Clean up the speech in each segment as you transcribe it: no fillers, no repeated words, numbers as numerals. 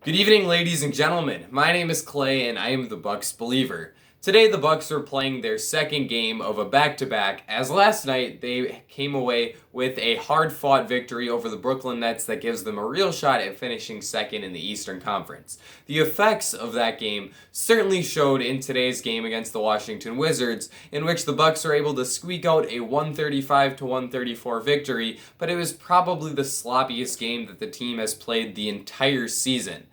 Good evening, ladies and gentlemen. My name is Clay, and I am the Bucks believer. Today, the Bucks are playing their second game of a back-to-back, as last night they came away with a hard-fought victory over the Brooklyn Nets that gives them a real shot at finishing second in the Eastern Conference. The effects of that game certainly showed in today's game against the Washington Wizards, in which the Bucks are able to squeak out a 135-134 victory, but it was probably the sloppiest game that the team has played the entire season.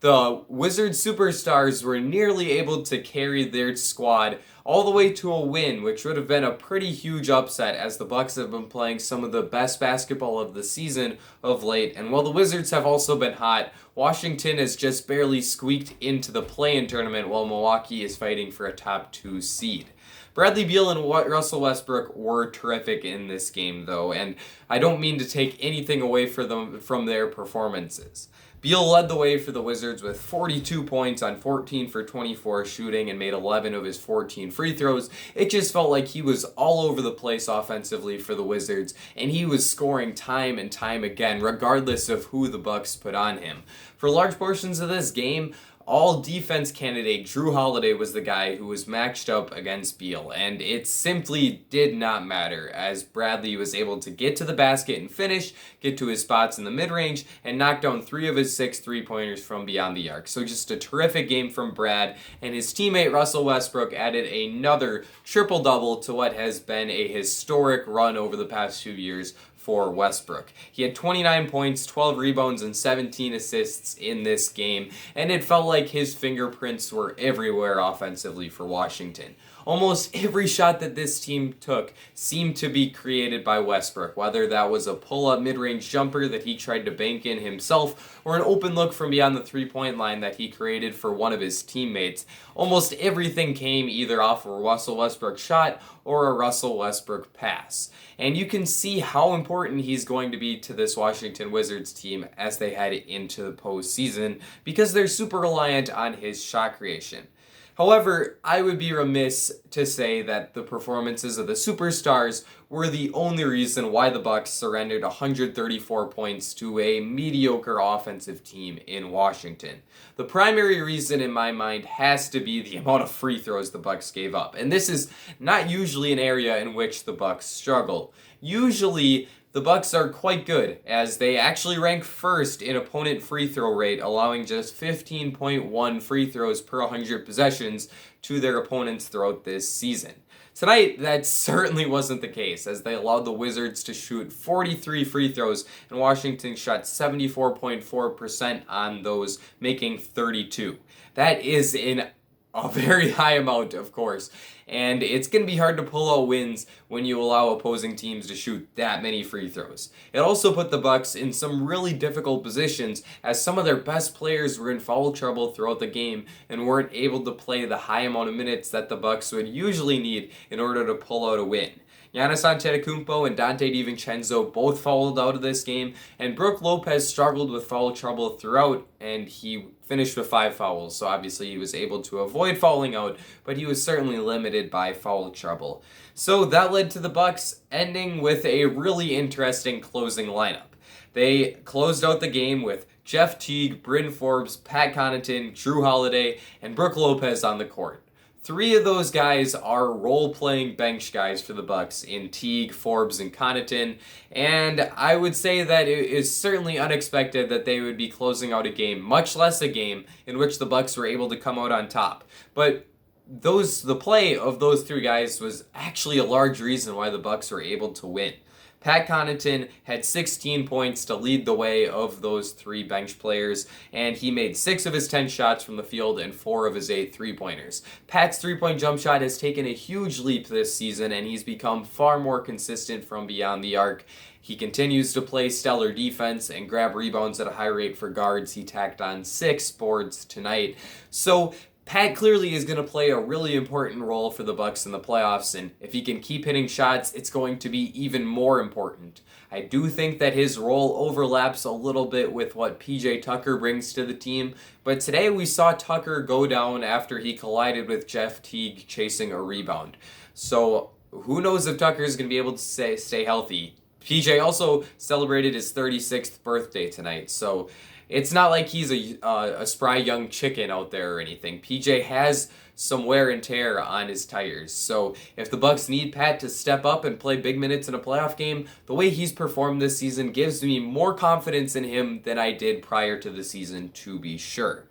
The Wizards superstars were nearly able to carry their squad all the way to a win, which would have been a pretty huge upset as the Bucks have been playing some of the best basketball of the season of late. And while the Wizards have also been hot, Washington has just barely squeaked into the play-in tournament while Milwaukee is fighting for a top 2 seed. Bradley Beal and Russell Westbrook were terrific in this game, though, and I don't mean to take anything away from their performances. Beal led the way for the Wizards with 42 points on 14 for 24 shooting and made 11 of his 14 free throws. It just felt like he was all over the place offensively for the Wizards, and he was scoring time and time again, regardless of who the Bucks put on him. For large portions of this game, all defense candidate Drew Holiday was the guy who was matched up against Beal, and it simply did not matter as Bradley was able to get to the basket and finish, get to his spots in the mid-range, and knock down 3 of his 6 3-pointers from beyond the arc. So just a terrific game from Brad, and his teammate Russell Westbrook added another triple-double to what has been a historic run over the past few years for Westbrook. He had 29 points, 12 rebounds, and 17 assists in this game, and it felt like his fingerprints were everywhere offensively for Washington. Almost every shot that this team took seemed to be created by Westbrook, whether that was a pull-up mid-range jumper that he tried to bank in himself or an open look from beyond the three-point line that he created for one of his teammates. Almost everything came either off a Russell Westbrook shot or a Russell Westbrook pass. And you can see how important he's going to be to this Washington Wizards team as they head into the postseason because they're super reliant on his shot creation. However, I would be remiss to say that the performances of the superstars were the only reason why the Bucks surrendered 134 points to a mediocre offensive team in Washington. The primary reason in my mind has to be the amount of free throws the Bucks gave up. And this is not usually an area in which the Bucks struggle. Usually, the Bucks are quite good, as they actually rank first in opponent free throw rate, allowing just 15.1 free throws per 100 possessions to their opponents throughout this season. Tonight, that certainly wasn't the case, as they allowed the Wizards to shoot 43 free throws, and Washington shot 74.4% on those, making 32. That is a very high amount, of course, and it's going to be hard to pull out wins when you allow opposing teams to shoot that many free throws. It also put the Bucks in some really difficult positions as some of their best players were in foul trouble throughout the game and weren't able to play the high amount of minutes that the Bucks would usually need in order to pull out a win. Giannis Antetokounmpo and Dante DiVincenzo both fouled out of this game, and Brook Lopez struggled with foul trouble throughout, and he finished with 5 fouls, so obviously he was able to avoid fouling out, but he was certainly limited by foul trouble. So that led to the Bucks ending with a really interesting closing lineup. They closed out the game with Jeff Teague, Bryn Forbes, Pat Connaughton, Drew Holiday, and Brook Lopez on the court. 3 of those guys are role-playing bench guys for the Bucks in Teague, Forbes, and Connaughton, and I would say that it is certainly unexpected that they would be closing out a game, much less a game, in which the Bucks were able to come out on top. But the play of those 3 guys was actually a large reason why the Bucks were able to win. Pat Connaughton had 16 points to lead the way of those 3 bench players, and he made 6 of his 10 shots from the field and 4 of his 8 3-pointers. Pat's 3-point jump shot has taken a huge leap this season, and he's become far more consistent from beyond the arc. He continues to play stellar defense and grab rebounds at a high rate for guards. He tacked on 6 boards tonight. So Pat clearly is going to play a really important role for the Bucks in the playoffs, and if he can keep hitting shots, it's going to be even more important. I do think that his role overlaps a little bit with what PJ Tucker brings to the team, but today we saw Tucker go down after he collided with Jeff Teague chasing a rebound. So who knows if Tucker is going to be able to stay healthy. PJ also celebrated his 36th birthday tonight, so It's not like he's a spry young chicken out there or anything. PJ has some wear and tear on his tires. So if the Bucks need Pat to step up and play big minutes in a playoff game, the way he's performed this season gives me more confidence in him than I did prior to the season, to be sure.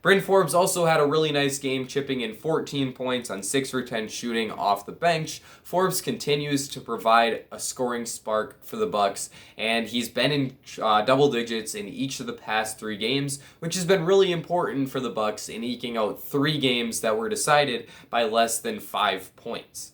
Bryn Forbes also had a really nice game, chipping in 14 points on 6 for 10 shooting off the bench. Forbes continues to provide a scoring spark for the Bucks, and he's been in double digits in each of the past 3 games, which has been really important for the Bucks in eking out 3 games that were decided by less than 5 points.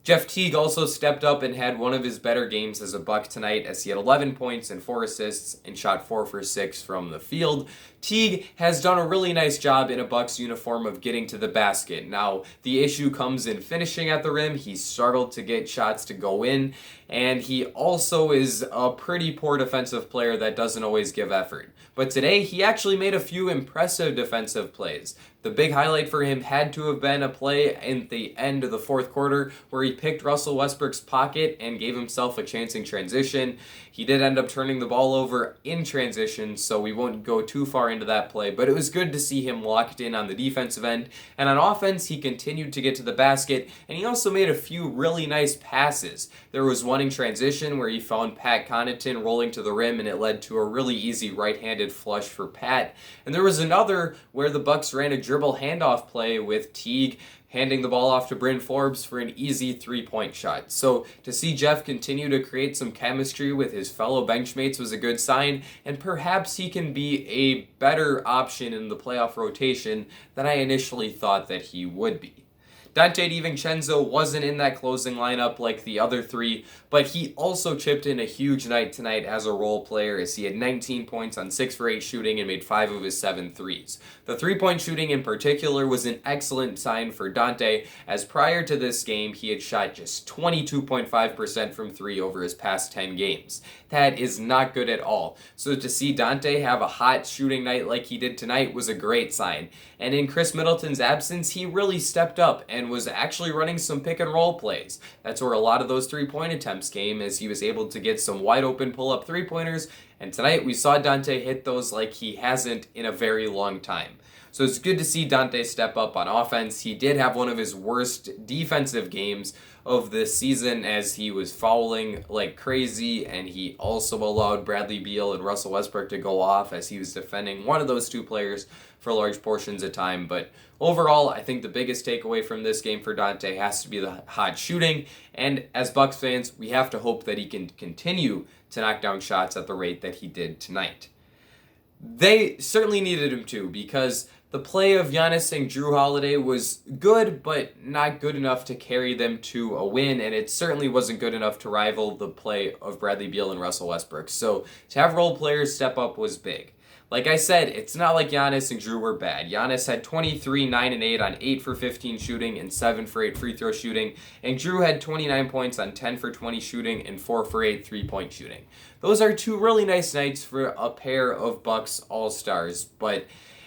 Jeff Teague also stepped up and had one of his better games as a Buck tonight, as he had 11 points and 4 assists and shot 4 for 6 from the field. Teague has done a really nice job in a Bucks uniform of getting to the basket. Now, the issue comes in finishing at the rim. He's struggled to get shots to go in, and he also is a pretty poor defensive player that doesn't always give effort. But today, he actually made a few impressive defensive plays. The big highlight for him had to have been a play in the end of the fourth quarter where he picked Russell Westbrook's pocket and gave himself a chance in transition. He did end up turning the ball over in transition, so we won't go too far into that play, but it was good to see him locked in on the defensive end. And on offense, he continued to get to the basket, and he also made a few really nice passes. There was one in transition where he found Pat Connaughton rolling to the rim, and it led to a really easy right-handed flush for Pat. And there was another where the Bucks ran a dribble handoff play with Teague handing the ball off to Bryn Forbes for an easy 3-point shot. So to see Jeff continue to create some chemistry with his fellow benchmates was a good sign, and perhaps he can be a better option in the playoff rotation than I initially thought that he would be. Dante DiVincenzo wasn't in that closing lineup like the other 3, but he also chipped in a huge night tonight as a role player, as he had 19 points on 6 for 8 shooting and made 5 of his 7 threes. The 3-point shooting in particular was an excellent sign for Dante, as prior to this game he had shot just 22.5% from 3 over his past 10 games. That is not good at all. So to see Dante have a hot shooting night like he did tonight was a great sign. And in Chris Middleton's absence, he really stepped up and was actually running some pick and roll plays. That's where a lot of those 3-point attempts came, as he was able to get some wide open pull-up 3-pointers, and tonight we saw Dante hit those like he hasn't in a very long time. So it's good to see Dante step up on offense. He did have one of his worst defensive games of this season, as he was fouling like crazy, and he also allowed Bradley Beal and Russell Westbrook to go off as he was defending one of those 2 players for large portions of time. But overall, I think the biggest takeaway from this game for Dante has to be the hot shooting, and as Bucks fans, we have to hope that he can continue to knock down shots at the rate that he did tonight. They certainly needed him to, because the play of Giannis and Jrue Holiday was good, but not good enough to carry them to a win, and it certainly wasn't good enough to rival the play of Bradley Beal and Russell Westbrook. So to have role players step up was big. Like I said, it's not like Giannis and Jrue were bad. Giannis had 23, 9, and 8 on 8 for 15 shooting and 7 for 8 free throw shooting, and Jrue had 29 points on 10 for 20 shooting and 4 for 8 3-point shooting. Those are 2 really nice nights for a pair of Bucks All-Stars, but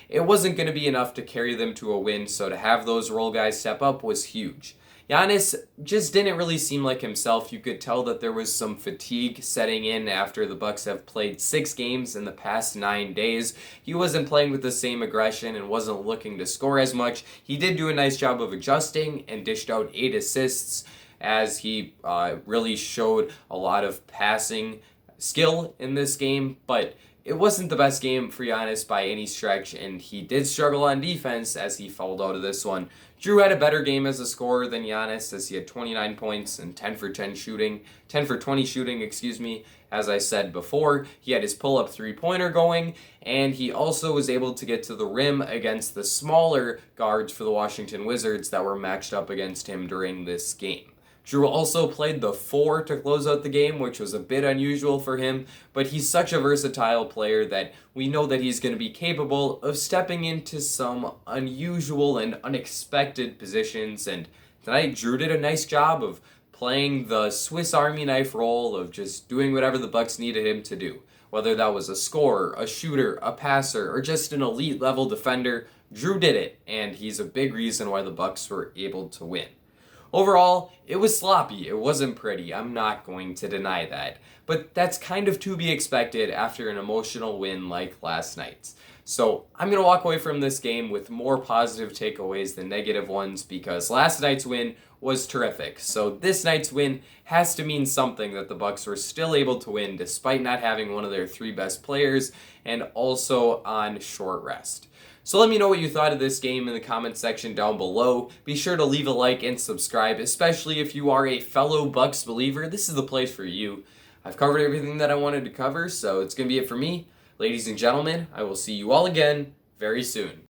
it wasn't going to be enough to carry them to a win, so to have those role guys step up was huge. Giannis just didn't really seem like himself. You could tell that there was some fatigue setting in after the Bucks have played 6 games in the past 9 days. He wasn't playing with the same aggression and wasn't looking to score as much. He did do a nice job of adjusting and dished out 8 assists, as he really showed a lot of passing skill in this game, but it wasn't the best game for Giannis by any stretch, and he did struggle on defense as he fouled out of this one. Jrue had a better game as a scorer than Giannis, as he had 29 points and 10 for 20 shooting, as I said before. He had his pull-up 3-pointer going, and he also was able to get to the rim against the smaller guards for the Washington Wizards that were matched up against him during this game. Jrue also played the 4 to close out the game, which was a bit unusual for him, but he's such a versatile player that we know that he's going to be capable of stepping into some unusual and unexpected positions, and tonight Jrue did a nice job of playing the Swiss Army knife role of just doing whatever the Bucks needed him to do. Whether that was a scorer, a shooter, a passer, or just an elite level defender, Jrue did it, and he's a big reason why the Bucks were able to win. Overall, it was sloppy. It wasn't pretty. I'm not going to deny that. But that's kind of to be expected after an emotional win like last night's. So I'm going to walk away from this game with more positive takeaways than negative ones because last night's win was terrific. So this night's win has to mean something that the Bucks were still able to win despite not having one of their three best players and also on short rest. So let me know what you thought of this game in the comments section down below. Be sure to leave a like and subscribe, especially if you are a fellow Bucks believer. This is the place for you. I've covered everything that I wanted to cover, so it's going to be it for me. Ladies and gentlemen, I will see you all again very soon.